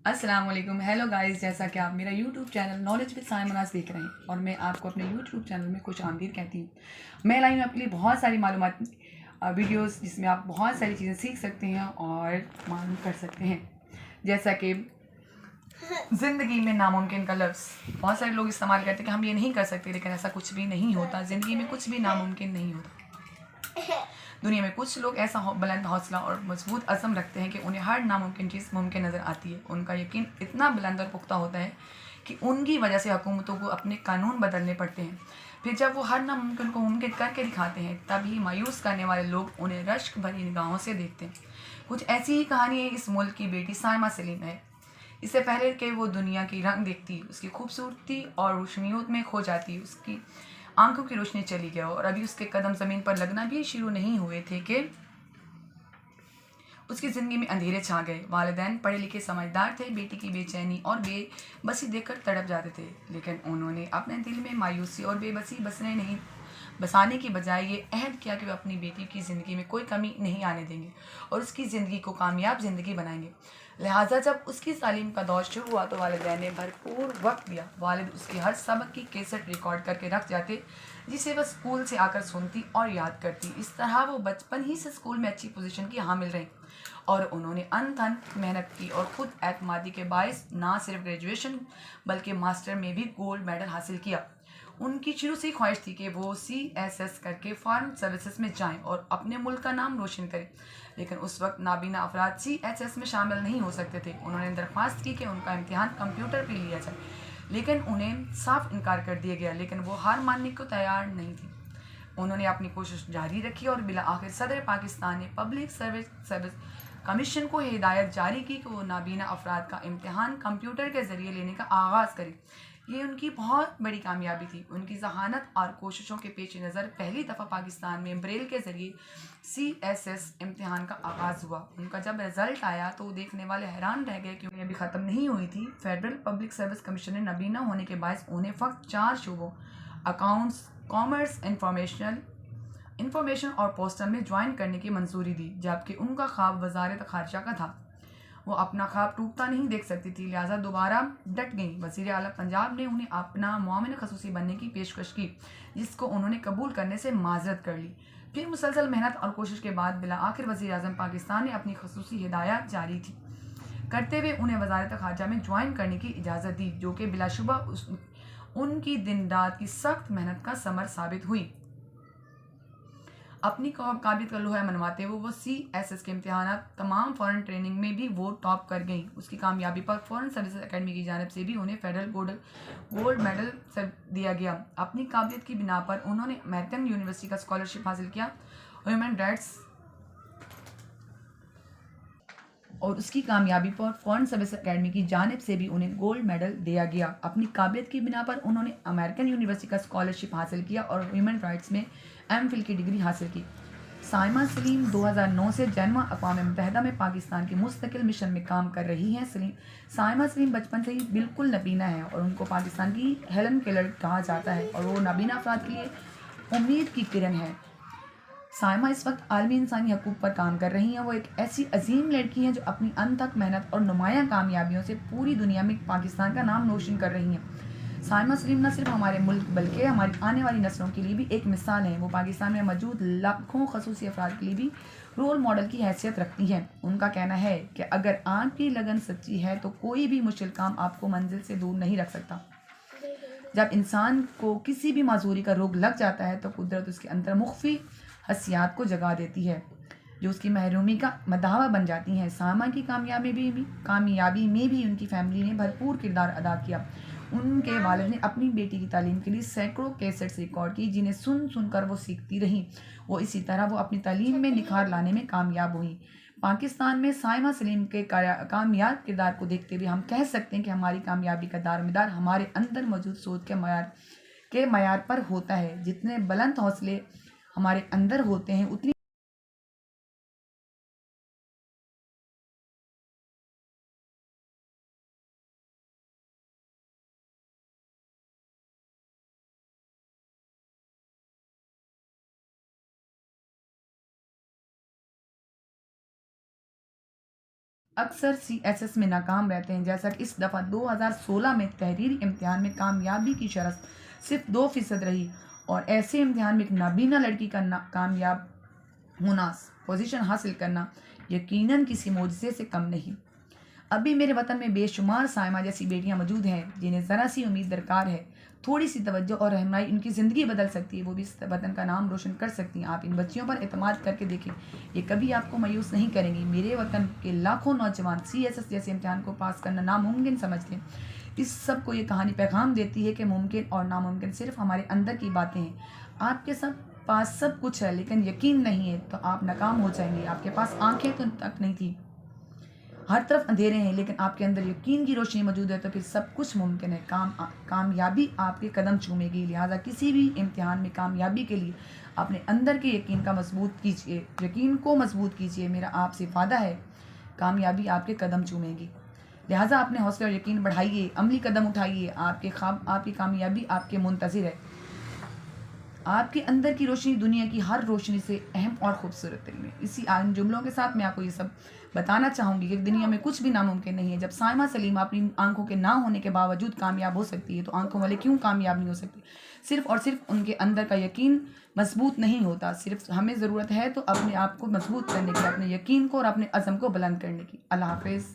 السلام علیکم، hello guys, جیسا کہ آپ میرا یوٹیوب چینل نالج ود سائمناز دیکھ رہے ہیں اور میں آپ کو اپنے یوٹیوب چینل میں خوش آمدید کہتی ہوں۔ میں لائی ہوں آپ کے لیے بہت ساری معلومات ویڈیوز جس میں آپ بہت ساری چیزیں سیکھ سکتے ہیں اور معلوم کر سکتے ہیں، جیسا کہ زندگی میں ناممکن کا لفظ بہت سارے لوگ استعمال کرتے ہیں کہ ہم یہ نہیں کر سکتے، لیکن ایسا کچھ بھی نہیں ہوتا۔ زندگی میں کچھ بھی ناممکن نہیں ہوتا۔ دنیا میں کچھ لوگ ایسا بلند حوصلہ اور مضبوط عزم رکھتے ہیں کہ انہیں ہر ناممکن چیز ممکن نظر آتی ہے۔ ان کا یقین اتنا بلند اور پختہ ہوتا ہے کہ ان کی وجہ سے حکومتوں کو اپنے قانون بدلنے پڑتے ہیں۔ پھر جب وہ ہر ناممکن کو ممکن کر کے دکھاتے ہیں، تب ہی مایوس کرنے والے لوگ انہیں رشک بھری نگاہوں سے دیکھتے ہیں۔ کچھ ایسی ہی کہانی ہے اس ملک کی بیٹی سائمہ سلیم ہے۔ اس سے پہلے کہ وہ دنیا کی رنگ دیکھتی، اس کی خوبصورتی اور روشنیوں میں کھو جاتی، اس کی آنکھوں کی روشنی چلی گیا اور ابھی اس کے قدم زمین پر لگنا بھی شروع نہیں ہوئے تھے کہ اس کی زندگی میں اندھیرے چھا گئے۔ والدین پڑھے لکھے سمجھدار تھے، بیٹی کی بے چینی اور بے بسی دیکھ کر تڑپ جاتے تھے، لیکن انہوں نے اپنے دل میں مایوسی اور بے بسی بسانے کی بجائے یہ عہد کیا کہ وہ اپنی بیٹی کی زندگی میں کوئی کمی نہیں آنے دیں گے اور اس کی زندگی کو کامیاب زندگی بنائیں گے۔ لہٰذا جب اس کی تعلیم کا دور شروع ہوا تو والدین نے بھرپور وقت دیا۔ والد اس کے ہر سبق کی کیسٹ ریکارڈ کر کے رکھ جاتے، جسے وہ اسکول سے آ کر سنتی اور یاد کرتی۔ اس طرح وہ بچپن ہی سے اسکول میں اچھی پوزیشن کی حامل رہیں اور انہوں نے انتھن محنت کی اور خود اعتمادی کے باعث نہ صرف گریجویشن بلکہ ماسٹر میں بھی گولڈ میڈل حاصل کیا۔ ان کی شروع سے ہی خواہش تھی کہ وہ CSS کر کے فارن سروسز میں جائیں اور اپنے ملک کا نام روشن کریں، لیکن اس وقت نابینا افراد CSS میں شامل نہیں ہو سکتے تھے۔ انہوں نے درخواست کی کہ ان کا امتحان کمپیوٹر پہ لیا جائے، لیکن انہیں صاف انکار کر دیا گیا، لیکن وہ ہار ماننے کو تیار نہیں تھی۔ انہوں نے اپنی کوشش جاری رکھی اور بالآخر صدر پاکستان نے پبلک سروس کمیشن کو ہدایت جاری کی کہ وہ نابینا افراد کا امتحان کمپیوٹر کے ذریعے لینے کا آغاز کرے۔ یہ ان کی بہت بڑی کامیابی تھی۔ ان کی ذہانت اور کوششوں کے پیش نظر پہلی دفعہ پاکستان میں بریل کے ذریعے CSS امتحان کا آغاز ہوا۔ ان کا جب رزلٹ آیا تو دیکھنے والے حیران رہ گئے کیونکہ ابھی ختم نہیں ہوئی تھی۔ فیڈرل پبلک سروس کمیشن نے نابینا ہونے کے باعث انہیں فقط 4 شعبوں اکاؤنٹس، کامرس، انفارمیشن اور پوسٹل میں جوائن کرنے کی منظوری دی، جبکہ ان کا خواب وزارت خارجہ کا تھا۔ وہ اپنا خواب ٹوٹتا نہیں دیکھ سکتی تھی، لہٰذا دوبارہ ڈٹ گئیں۔ وزیر اعلیٰ پنجاب نے انہیں اپنا معاون خصوصی بننے کی پیشکش کی، جس کو انہوں نے قبول کرنے سے معذرت کر لی۔ پھر مسلسل محنت اور کوشش کے بعد بالآخر وزیر اعظم پاکستان نے اپنی خصوصی ہدایات جاری کرتے ہوئے انہیں وزارت خارجہ میں جوائن کرنے کی اجازت دی، جو کہ بلا شبہ ان کی دن رات کی سخت محنت کا ثمر ثابت ہوئی۔ اپنی قابلیت کا لوہا منواتے ہوئے وہ CSS کے امتحانات تمام فورن ٹریننگ میں بھی وہ ٹاپ کر گئیں۔ اس کی کامیابی پر فورن سروسز اکیڈمی کی جانب سے بھی انہیں فیڈرل گولڈ میڈل دیا گیا۔ اپنی قابلیت کی بنا پر انہوں نے امریکن یونیورسٹی کا اسکالرشپ حاصل کیا ہیومن رائٹس اور اس کی کامیابی پر فورن سروس اکیڈمی کی جانب سے بھی انہیں گولڈ میڈل دیا گیا۔ اپنی قابلیت کی بنا پر انہوں نے امریکن یونیورسٹی کا اسکالرشپ حاصل کیا اور ہیومن رائٹس میں MPhil کی ڈگری حاصل کی۔ سائمہ سلیم 2009 سے جنیوا اقوام متحدہ میں پاکستان کے مستقل مشن میں کام کر رہی ہیں۔ سائمہ سلیم بچپن سے ہی بالکل نابینا ہے اور ان کو پاکستان کی ہیلن کیلر کہا جاتا ہے اور وہ نابینا افراد کے لیے امید کی کرن ہے۔ سائمہ اس وقت عالمی انسانی حقوق پر کام کر رہی ہیں۔ وہ ایک ایسی عظیم لڑکی ہیں جو اپنی انتھک محنت اور نمایاں کامیابیوں سے پوری دنیا میں پاکستان کا نام روشن کر رہی ہیں۔ سائمہ سلیم نہ صرف ہمارے ملک بلکہ ہماری آنے والی نسلوں کے لیے بھی ایک مثال ہیں۔ وہ پاکستان میں موجود لاکھوں خصوصی افراد کے لیے بھی رول ماڈل کی حیثیت رکھتی ہیں۔ ان کا کہنا ہے کہ اگر آپ کی لگن سچی ہے تو کوئی بھی مشکل کام آپ کو منزل سے دور نہیں رکھ سکتا۔ جب انسان کو کسی بھی معذوری کا روگ لگ جاتا ہے تو قدرت اس کے اندر مخفی حسیات کو جگا دیتی ہے، جو اس کی محرومی کا مداوع بن جاتی ہیں۔ سائمہ کی کامیابی میں بھی ان کی فیملی نے بھرپور کردار ادا کیا۔ ان کے والد نے اپنی بیٹی کی تعلیم کے لیے سینکڑوں کیسٹس ریکارڈ کی، جنہیں سن کر وہ سیکھتی رہیں۔ وہ اسی طرح وہ اپنی تعلیم میں نکھار لانے میں کامیاب ہوئیں۔ پاکستان میں سائمہ سلیم کے کامیاب کردار کو دیکھتے ہوئے ہم کہہ سکتے ہیں کہ ہماری کامیابی کا دارمدار ہمارے اندر موجود سوچ کے معیار پر ہوتا ہے۔ جتنے بلند حوصلے ہمارے اندر ہوتے ہیں اتنی اکثر CSS میں ناکام رہتے ہیں، جیسا کہ اس دفعہ 2016 میں تحریری امتحان میں کامیابی کی شرح صرف 2% رہی، اور ایسے امتحان میں ایک نابینا لڑکی کا کامیاب ہونا، پوزیشن حاصل کرنا یقیناً کسی معجزے سے کم نہیں۔ ابھی میرے وطن میں بے شمار سائمہ جیسی بیٹیاں موجود ہیں جنہیں ذرا سی امید درکار ہے، تھوڑی سی توجہ اور رہنمائی ان کی زندگی بدل سکتی ہے، وہ بھی اس وطن کا نام روشن کر سکتی ہیں۔ آپ ان بچیوں پر اعتماد کر کے دیکھیں، یہ کبھی آپ کو مایوس نہیں کریں گی۔ میرے وطن کے لاکھوں نوجوان CSS جیسے امتحان کو پاس کرنا ناممکن سمجھتے ہیں۔ اس سب کو یہ کہانی پیغام دیتی ہے کہ ممکن اور ناممکن صرف ہمارے اندر کی باتیں ہیں۔ آپ کے پاس سب کچھ ہے لیکن یقین نہیں ہے تو آپ ناکام ہو جائیں گے۔ آپ کے پاس آنکھیں تو تک نہیں تھی، ہر طرف اندھیرے ہیں، لیکن آپ کے اندر یقین کی روشنی موجود ہے تو پھر سب کچھ ممکن ہے۔ کامیابی آپ کے قدم چومے گی، لہٰذا کسی بھی امتحان میں کامیابی کے لیے اپنے اندر کے یقین کو مضبوط کیجیے۔ میرا آپ سے وعدہ ہے، کامیابی آپ کے قدم چومے گی، لہٰذا اپنے حوصلے اور یقین بڑھائیے، عملی قدم اٹھائیے۔ آپ کے خواب، آپ کی کامیابی آپ کے منتظر ہے۔ آپ کے اندر کی روشنی دنیا کی ہر روشنی سے اہم اور خوبصورت ہے۔ اسی ان جملوں کے ساتھ میں آپ کو یہ سب بتانا چاہوں گی کہ دنیا میں کچھ بھی ناممکن نہیں ہے۔ جب سائمہ سلیمہ اپنی آنکھوں کے نہ ہونے کے باوجود کامیاب ہو سکتی ہے تو آنکھوں والے کیوں کامیاب نہیں ہو سکتے؟ صرف اور صرف ان کے اندر کا یقین مضبوط نہیں ہوتا، صرف ہمیں ضرورت ہے تو اپنے آپ کو مضبوط کرنے کی، اپنے یقین کو اور اپنے عزم کو بلند کرنے کی۔ اللہ حافظ۔